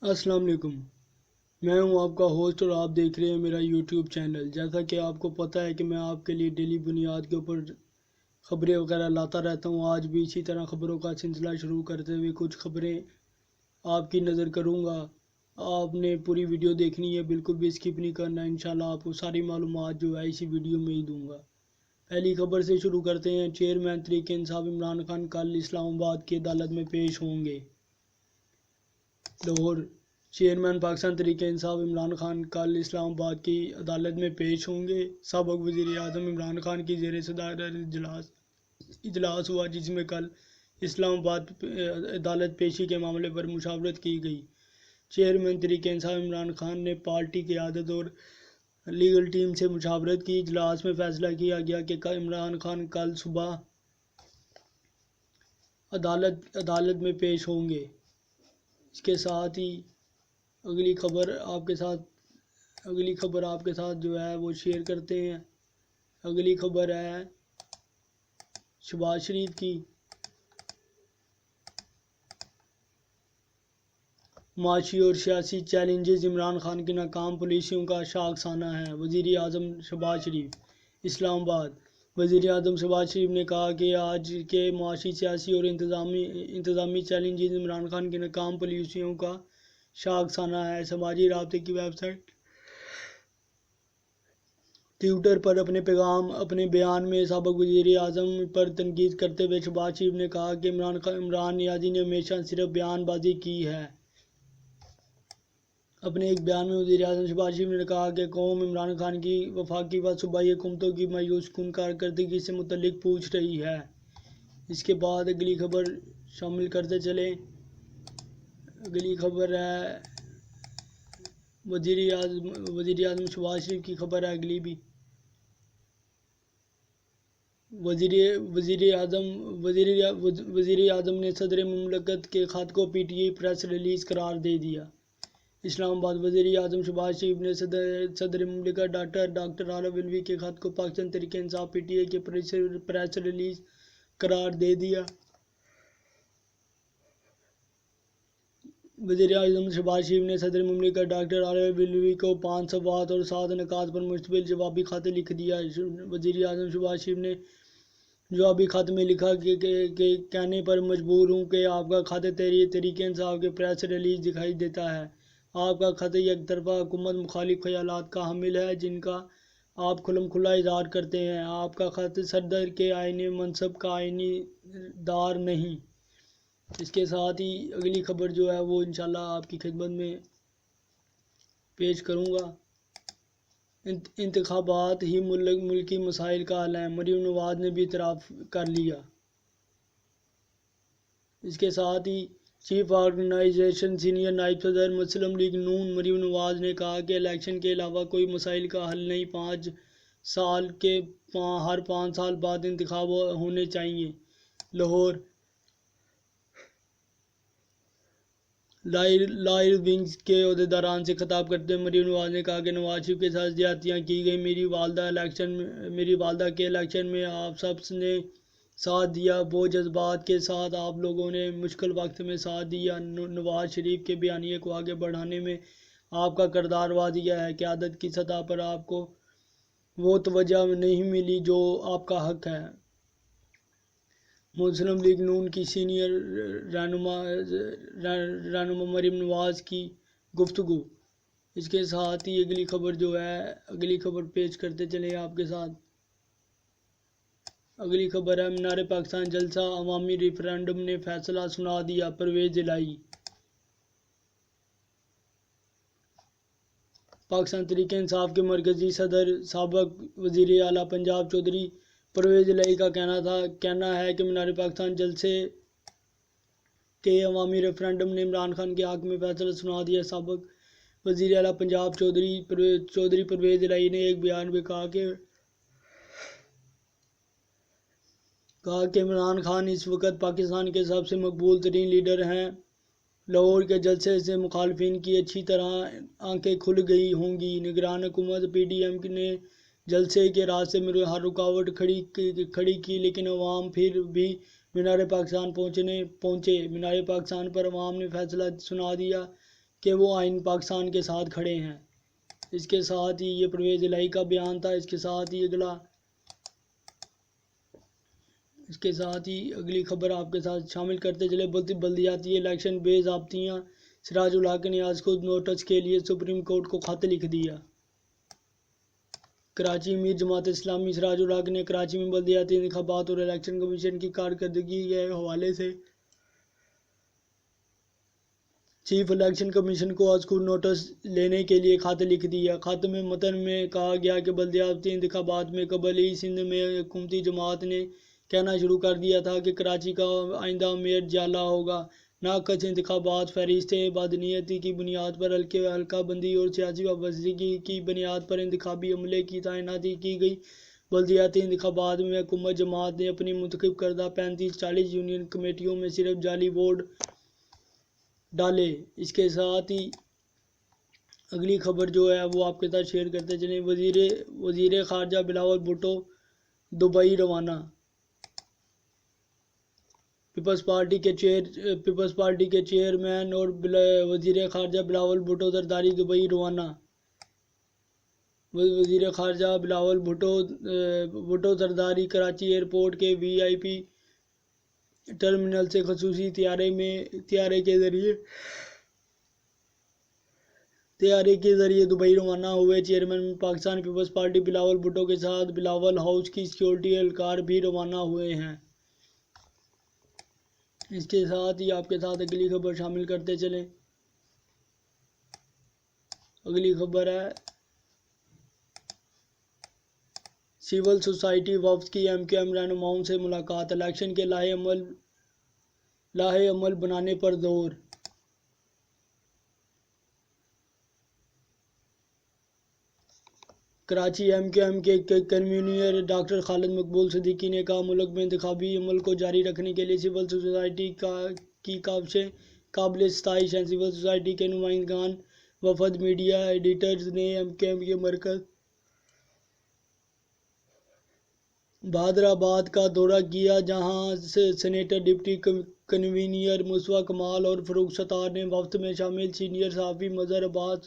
السلام علیکم، میں ہوں آپ کا ہوسٹ اور آپ دیکھ رہے ہیں میرا یوٹیوب چینل۔ جیسا کہ آپ کو پتہ ہے کہ میں آپ کے لیے ڈیلی بنیاد کے اوپر خبریں وغیرہ لاتا رہتا ہوں۔ آج بھی اسی طرح خبروں کا سلسلہ شروع کرتے ہوئے کچھ خبریں آپ کی نظر کروں گا۔ آپ نے پوری ویڈیو دیکھنی ہے، بالکل بھی اسکپ نہیں کرنا۔ انشاءاللہ آپ کو ساری معلومات جو ہے اسی ویڈیو میں ہی دوں گا۔ پہلی خبر سے شروع کرتے ہیں۔ چیئرمین تحریک انصاف عمران خان کل اسلام آباد کی عدالت میں پیش ہوں گے۔ لاہور۔ چیئرمین پاکستان تحریک انصاف عمران خان کل اسلام آباد کی عدالت میں پیش ہوں گے۔ سابق وزیر اعظم عمران خان کی زیر صدارت اجلاس ہوا، جس میں کل اسلام آباد عدالت پیشی کے معاملے پر مشاورت کی گئی۔ چیئرمین تحریک انصاف عمران خان نے پارٹی قیادت اور لیگل ٹیم سے مشاورت کی۔ اجلاس میں فیصلہ کیا گیا کہ عمران خان کل صبح عدالت میں پیش ہوں گے۔ اس کے ساتھ ہی اگلی خبر آپ کے ساتھ جو ہے وہ شیئر کرتے ہیں۔ اگلی خبر ہے شہباز شریف کی۔ معاشی اور سیاسی چیلنجز عمران خان کی ناکام پالیسیوں کا شاخسانہ ہے۔ وزیر اعظم شہباز شریف۔ اسلام آباد۔ وزیر اعظم شہباز شریف نے کہا کہ آج کے معاشی، سیاسی اور انتظامی چیلنجز عمران خان کی ناکام پالیسیوں کا شاخسانہ ہے۔ سماجی رابطے کی ویب سائٹ ٹویٹر پر اپنے بیان میں سابق وزیر اعظم پر تنقید کرتے ہوئے شہباز شریف نے کہا کہ عمران نیازی نے ہمیشہ صرف بیان بازی کی ہے۔ اپنے ایک بیان میں وزیر اعظم شہباز شریف نے کہا کہ قوم عمران خان کی وفاقی و صوبائی حکومتوں کی مایوس کن کارکردگی سے متعلق پوچھ رہی ہے۔ اس کے بعد اگلی خبر شامل کرتے چلیں۔ اگلی خبر ہے وزیر اعظم شہباز شریف کی خبر ہے۔ اگلی بھی وزیر اعظم نے صدر مملکت کے خط کو P T I press release قرار دے دیا۔ اسلام آباد۔ وزیر اعظم شہباز شریف نے صدر مملکت ڈاکٹر عارف علوی کے خط کو Pakistan Tehreek Insaf P T I کے پریس ریلیز قرار دے دیا۔ وزیر اعظم شہباز شریف نے صدر مملکت ڈاکٹر عارف علوی کو 5 صفحات اور 7 نکات پر مشتمل جوابی خط لکھ دیا۔ وزیر اعظم شہباز شریف نے جوابی خط میں لکھا کہ کہنے پر مجبور ہوں کہ آپ کا خط تحریک انصاف کے پریس ریلیز دکھائی دیتا ہے۔ آپ کا خط یک طرفہ حکومت مخالف خیالات کا حامل ہے، جن کا آپ کھلم کھلا اظہار کرتے ہیں۔ آپ کا خط صدر کے آئینی منصب کا آئینی دار نہیں۔ اس کے ساتھ ہی اگلی خبر جو ہے وہ انشاءاللہ آپ کی خدمت میں پیش کروں گا۔ انتخابات ہی ملکی مسائل کا حل ہیں، مریم نواز نے بھی اعتراف کر لیا۔ اس کے ساتھ ہی چیف آرگنائزیشن سینئر نائب صدر مسلم لیگ نون مریم نواز نے کہا کہ الیکشن کے علاوہ کوئی مسائل کا حل نہیں، 5 سال کے ہر 5 سال بعد انتخاب ہونے چاہیے۔ لاہور۔ لائر ونگز کے عہدیداران سے خطاب کرتے ہوئے مریم نواز نے کہا کہ نواز شریف کے ساتھ زیادتیاں کی گئی۔ میری والدہ کے الیکشن میں آپ سب نے ساتھ دیا، وہ جذبات کے ساتھ آپ لوگوں نے مشکل وقت میں ساتھ دیا۔ نواز شریف کے بیانیے کو آگے بڑھانے میں آپ کا کردار واضح ہے۔ قیادت کی سطح پر آپ کو وہ توجہ نہیں ملی جو آپ کا حق ہے۔ مسلم لیگ نون کی سینئر رہنما مریم نواز کی گفتگو۔ اس کے ساتھ ہی اگلی خبر پیش کرتے چلیں آپ کے ساتھ۔ اگلی خبر ہے مینار پاکستان جلسہ عوامی ریفرنڈم نے فیصلہ سنا دیا، پرویز الہی۔ پاکستان تحریک انصاف کے مرکزی صدر سابق وزیر اعلیٰ پنجاب چودھری پرویز الہی کا کہنا ہے کہ مینار پاکستان جلسے کے عوامی ریفرنڈم نے عمران خان کے حق میں فیصلہ سنا دیا۔ سابق وزیر اعلیٰ پنجاب چودھری پرویز الہی نے ایک بیان میں کہا کہ عمران خان اس وقت پاکستان کے سب سے مقبول ترین لیڈر ہیں۔ لاہور کے جلسے سے مخالفین کی اچھی طرح آنکھیں کھل گئی ہوں گی۔ نگران حکومت پی ڈی ایم نے جلسے کے راستے میں ہر رکاوٹ کھڑی کی، لیکن عوام پھر بھی مینار پاکستان پہنچے۔ مینار پاکستان پر عوام نے فیصلہ سنا دیا کہ وہ آئین پاکستان کے ساتھ کھڑے ہیں۔ اس کے ساتھ ہی یہ پرویز الہی کا بیان تھا۔ اس کے ساتھ ہی اگلی خبر آپ کے ساتھ شامل کرتے چلے۔ بلدیاتی الیکشن بے ضابطگیاں، سراج الحق نے آج خود نوٹس کے لیے سپریم کورٹ کو خط لکھ دیا۔ کراچی امیر جماعت اسلامی سراج الحق نے کراچی میں بلدیاتی انتخابات اور الیکشن کمیشن کی کارکردگی کے حوالے سے چیف الیکشن کمیشن کو آج خود نوٹس لینے کے لیے خط لکھ دیا۔ خط میں متن میں کہا گیا کہ بلدیاتی انتخابات میں قبل ہی سندھ میں حکومتی جماعت نے کہنا شروع کر دیا تھا کہ کراچی کا آئندہ میئر جعلی ہوگا۔ ناقص انتخابات، فہرستیں، بدنیتی کی بنیاد پر حلقہ بندی اور سیاسی وابستگی کی بنیاد پر انتخابی عملے کی تعیناتی کی گئی۔ بلدیاتی انتخابات میں حکومت جماعت نے اپنی منتخب کردہ 35-40 یونین کمیٹیوں میں صرف جعلی ووٹ ڈالے۔ اس کے ساتھ ہی اگلی خبر جو ہے وہ آپ کے ساتھ شیئر کرتے چلیں۔ وزیر خارجہ بلاول بھٹو دبئی روانہ۔ پیپلز پارٹی کے چیئرمین اور وزیر خارجہ بلاول بھٹو زرداری دبئی روانہ۔ وزیر خارجہ بلاول بھٹو زرداری کراچی ایئرپورٹ کے وی آئی پی ٹرمینل سے خصوصی طیارے کے ذریعے دبئی روانہ ہوئے۔ Chairman Pakistan Peoples Party Bilawal Bhutto کے ساتھ بلاول ہاؤس کی سیکورٹی اہلکار بھی روانہ ہوئے ہیں۔ اس کے ساتھ ہی آپ کے ساتھ اگلی خبر شامل کرتے چلیں۔ اگلی خبر ہے سول سوسائٹی وفد کی ایم کیو ایم رہنماؤں سے ملاقات، الیکشن کے لائحہ عمل بنانے پر زور۔ کراچی ایم کیو ایم کے کنوینر ڈاکٹر خالد مقبول صدیقی نے کہا، ملک میں انتخابی عمل کو جاری رکھنے کے لیے سول سوسائٹی کی کاوشیں قابل ستائش ہیں۔ سول سوسائٹی کے نمائندگان وفد میڈیا ایڈیٹرز نے ایم کیو ایم کے مرکز بہادر آباد کا دورہ کیا، جہاں سینیٹر، ڈپٹی کنوینر مصطفیٰ کمال اور فاروق ستار نے وفد میں شامل سینئر صحافی مظہر عباس،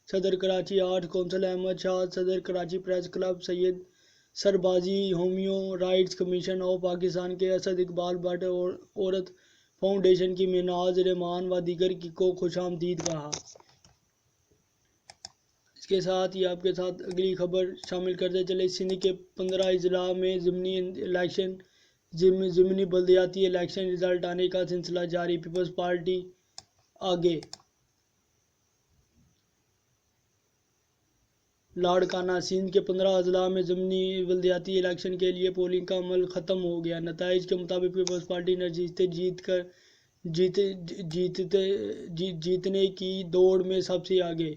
صدر کراچی آرٹ کونسل احمد شاہ، صدر Karachi press club Syed Sarbazi, human rights commission of Pakistan کے اسد اقبال بٹ، عورت فاؤنڈیشن کی میناز رحمان و دیگر کو خوش آمدید کہا۔ اس کے ساتھ ہی آپ کے ساتھ اگلی خبر شامل کرتے چلے۔ سندھ کے 15 اضلاع میں ضمنی بلدیاتی الیکشن رزلٹ آنے کا سلسلہ جاری، پیپلز پارٹی آگے۔ لاڑکانہ سندھ کے 15 اضلاع میں ضمنی بلدیاتی الیکشن کے لیے پولنگ کا عمل ختم ہو گیا۔ نتائج کے مطابق پیپلز پارٹی نشستیں جیتنے کی دوڑ میں سب سے آگے۔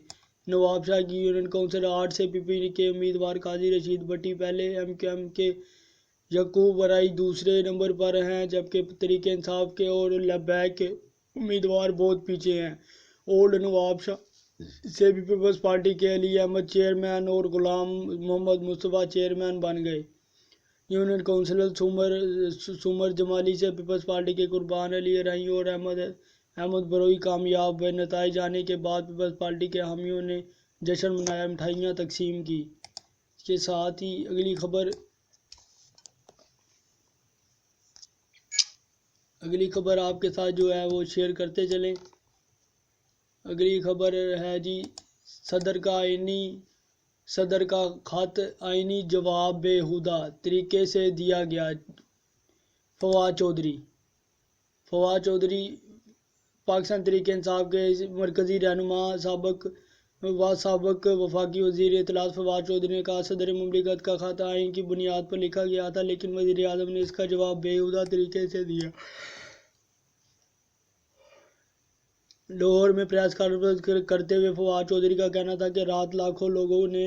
نواب شاہ کی یونین کونسل 8 سے پی پی کے امیدوار قاضی رشید بٹی پہلے، ایم کیو ایم کے یعقوب ورائی دوسرے نمبر پر ہیں، جبکہ تحریک انصاف کے اور لیبیک کے امیدوار بہت پیچھے ہیں۔ اولڈ نواب شاہ سے بھی پیپلز پارٹی کے علی احمد چیئرمین اور غلام محمد مصطفیٰ چیئرمین بن گئے۔ یونین کونسلر سومر جمالی سے پیپلز پارٹی کے قربان علی ارائیں اور احمد بروئی کامیاب ہوئے۔ نتائج آنے کے بعد پیپلز پارٹی کے حامیوں نے جشن منایا، مٹھائیاں تقسیم کی۔ اس کے ساتھ ہی اگلی خبر آپ کے ساتھ جو ہے وہ شیئر کرتے چلیں۔ اگلی خبر ہے جی صدر کا خط آئینی جواب بےہودہ طریقے سے دیا گیا۔ فواد چودھری پاکستان تحریک انصاف کے مرکزی رہنما سابق وفاقی وزیر اطلاعات فواد چودھری نے کہا، صدر مملکت کا خط آئین کی بنیاد پر لکھا گیا تھا، لیکن وزیر اعظم نے اس کا جواب بےہودہ طریقے سے دیا۔ لاہور میں پریس کانفرنس کرتے ہوئے فواد چودھری کا کہنا تھا کہ رات لاکھوں لوگوں نے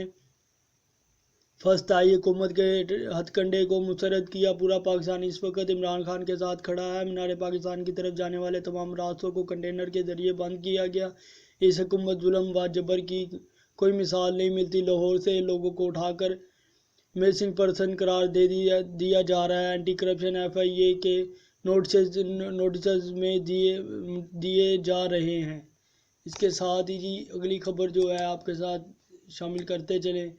فسطائی حکومت کے ہتھ کنڈے کو مسرد کیا۔ پورا پاکستان اس وقت عمران خان کے ساتھ کھڑا ہے۔ مینار پاکستان کی طرف جانے والے تمام راستوں کو کنٹینر کے ذریعے بند کیا گیا۔ اس حکومت ظلم و جبر کی کوئی مثال نہیں ملتی۔ لاہور سے لوگوں کو اٹھا کر مسنگ پرسن قرار دے دیا جا رہا ہے۔ اینٹی کرپشن ایف آئی اے کے نوٹسز میں دیے جا رہے ہیں۔ اس کے ساتھ ہی جی اگلی خبر جو ہے آپ کے ساتھ شامل کرتے چلیں۔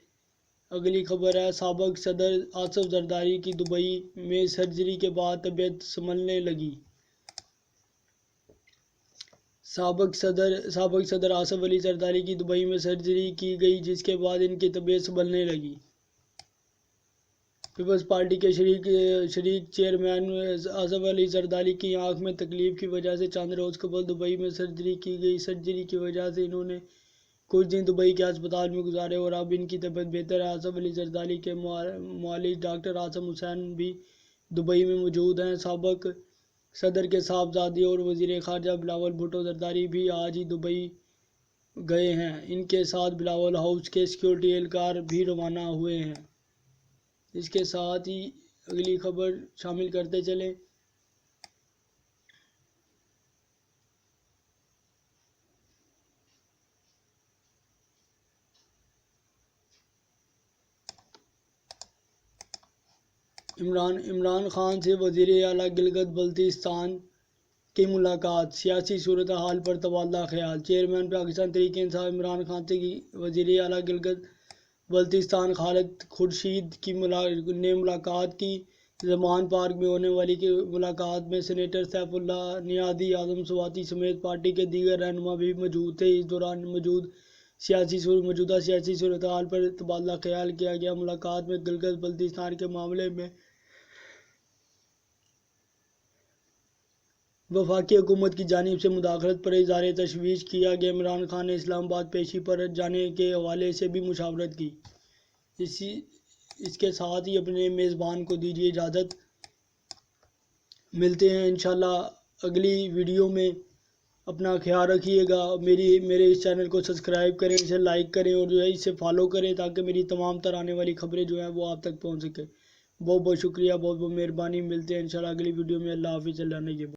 اگلی خبر ہے سابق صدر آصف زرداری کی دبئی میں سرجری کے بعد طبیعت سنبھلنے لگی۔ سابق صدر آصف علی زرداری کی دبئی میں سرجری کی گئی جس کے بعد ان کی طبیعت سنبھلنے لگی۔ پیپلز پارٹی کے شریک چیئرمین آصف علی زرداری کی آنکھ میں تکلیف کی وجہ سے چند روز قبل دبئی میں سرجری کی گئی۔ سرجری کی وجہ سے انہوں نے کچھ دن دبئی کے ہسپتال میں گزارے اور اب ان کی طبیعت بہتر ہے۔ آصف علی زرداری کے معالج ڈاکٹر عاصم حسین بھی دبئی میں موجود ہیں۔ سابق صدر کے صاحبزادے اور وزیر خارجہ بلاول بھٹو زرداری بھی آج ہی دبئی گئے ہیں۔ ان کے ساتھ بلاول ہاؤس کے سیکورٹی اہلکار بھی روانہ ہوئے ہیں۔ اس کے ساتھ ہی اگلی خبر شامل کرتے چلیں۔ عمران خان سے وزیر اعلیٰ گلگت بلتستان کی ملاقات، سیاسی صورتحال پر تبادلہ خیال۔ چیئرمین پاکستان تحریک انصاف عمران خان سے وزیر اعلیٰ گلگت بلتستان خالد خورشید نے ملاقات کی۔ زمان پارک میں ہونے والی ملاقات میں سینیٹر سیف اللہ نیازی اعظم سواتی سمیت پارٹی کے دیگر رہنما بھی موجود تھے۔ اس دوران موجودہ سیاسی صورتحال پر تبادلہ خیال کیا گیا۔ ملاقات میں گلگت بلتستان کے معاملے میں وفاقی حکومت کی جانب سے مداخلت پر اظہار تشویش کیا گیا۔ عمران خان نے اسلام آباد پیشی پر جانے کے حوالے سے بھی مشاورت کی۔ اس کے ساتھ ہی اپنے میزبان کو دیجیے اجازت۔ ملتے ہیں انشاءاللہ اگلی ویڈیو میں۔ اپنا خیال رکھیے گا۔ میرے اس چینل کو سبسکرائب کریں، اسے لائک کریں اور جو ہے اسے فالو کریں تاکہ میری تمام تر آنے والی خبریں جو ہیں وہ آپ تک پہنچ سکیں۔ بہت بہت شکریہ، بہت بہت مہربانی۔ ملتے ہیں انشاءاللہ اگلی ویڈیو میں۔ اللہ حافظ، اللہ نگہبان۔